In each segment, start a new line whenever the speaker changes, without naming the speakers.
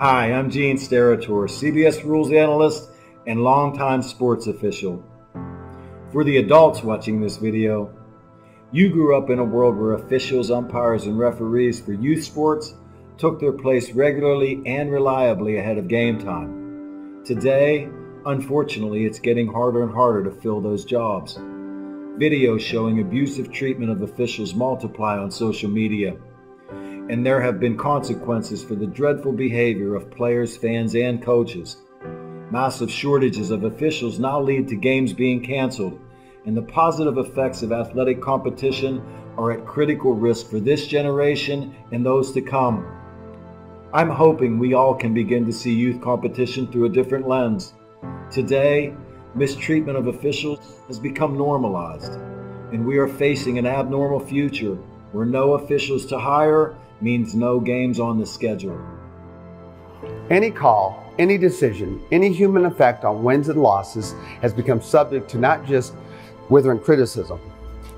Hi, I'm Gene Steratore, CBS Rules analyst and longtime sports official. For the adults watching this video, you grew up in a world where officials, umpires, and referees for youth sports took their place regularly and reliably ahead of game time. Today, unfortunately, it's getting harder and harder to fill those jobs. Videos showing abusive treatment of officials multiply on social media, and there have been consequences for the dreadful behavior of players, fans, and coaches. Massive shortages of officials now lead to games being canceled, and the positive effects of athletic competition are at critical risk for this generation and those to come. I'm hoping we all can begin to see youth competition through a different lens. Today, mistreatment of officials has become normalized, and we are facing an abnormal future where no officials to hire means no games on the schedule.
Any call, any decision, any human effect on wins and losses has become subject to not just withering criticism,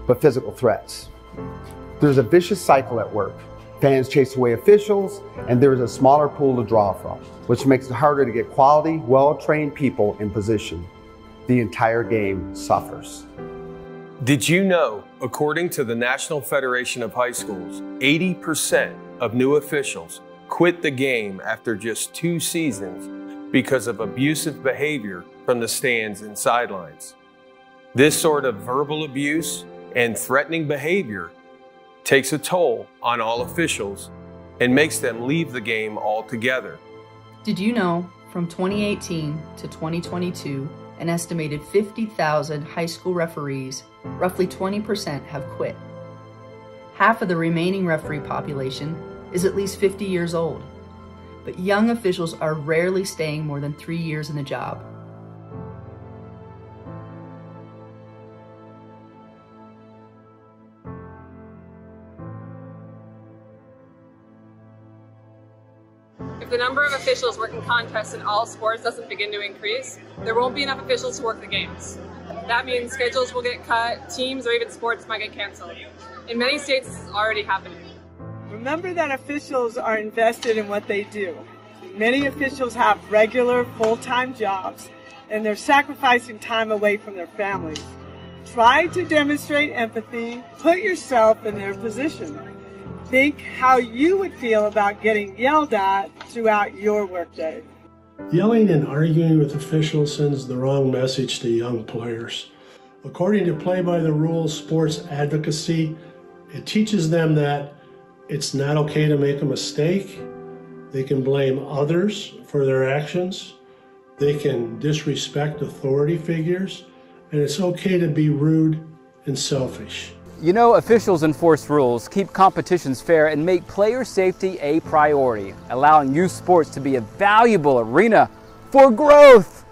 but physical threats. There's a vicious cycle at work. Fans chase away officials, and there is a smaller pool to draw from, which makes it harder to get quality, well-trained people in position. The entire game suffers.
Did you know, according to the National Federation of High Schools, 80% of new officials quit the game after just 2 seasons because of abusive behavior from the stands and sidelines? This sort of verbal abuse and threatening behavior takes a toll on all officials and makes them leave the game altogether.
Did you know, from 2018 to 2022, an estimated 50,000 high school referees, roughly 20%, have quit. Half of the remaining referee population is at least 50 years old, but young officials are rarely staying more than 3 years in the job.
If the number of officials working contests in all sports doesn't begin to increase, there won't be enough officials to work the games. That means schedules will get cut, teams or even sports might get canceled. In many states, this is already happening.
Remember that officials are invested in what they do. Many officials have regular, full-time jobs, and they're sacrificing time away from their families. Try to demonstrate empathy, put yourself in their position. Think how you would feel about getting yelled at throughout your workday.
Yelling and arguing with officials sends the wrong message to young players. According to Play by the Rules Sports Advocacy, it teaches them that it's not okay to make a mistake. They can blame others for their actions. They can disrespect authority figures. And it's okay to be rude and selfish.
You know, officials enforce rules, keep competitions fair, and make player safety a priority, allowing youth sports to be a valuable arena for growth.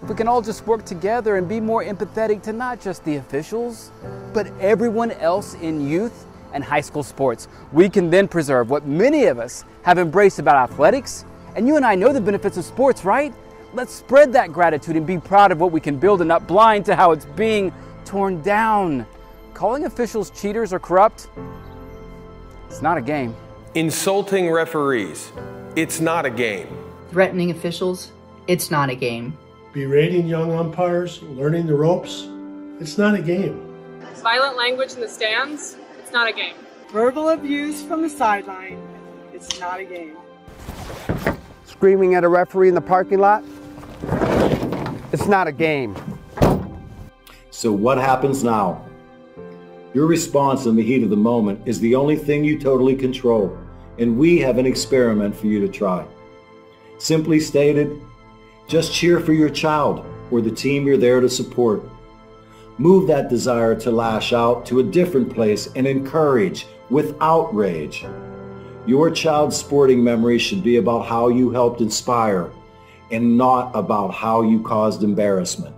If we can all just work together and be more empathetic to not just the officials, but everyone else in youth and high school sports, we can then preserve what many of us have embraced about athletics. And you and I know the benefits of sports, right? Let's spread that gratitude and be proud of what we can build and not blind to how it's being torn down. Calling officials cheaters or corrupt, it's not a game.
Insulting referees, it's not a game.
Threatening officials, it's not a game.
Berating young umpires, learning the ropes, it's not a game.
Violent language in the stands, it's not a game.
Verbal abuse from the sideline, it's not a game.
Screaming at a referee in the parking lot, it's not a game.
So what happens now? Your response in the heat of the moment is the only thing you totally control, and we have an experiment for you to try. Simply stated, just cheer for your child or the team you're there to support. Move that desire to lash out to a different place and encourage without rage. Your child's sporting memory should be about how you helped inspire and not about how you caused embarrassment.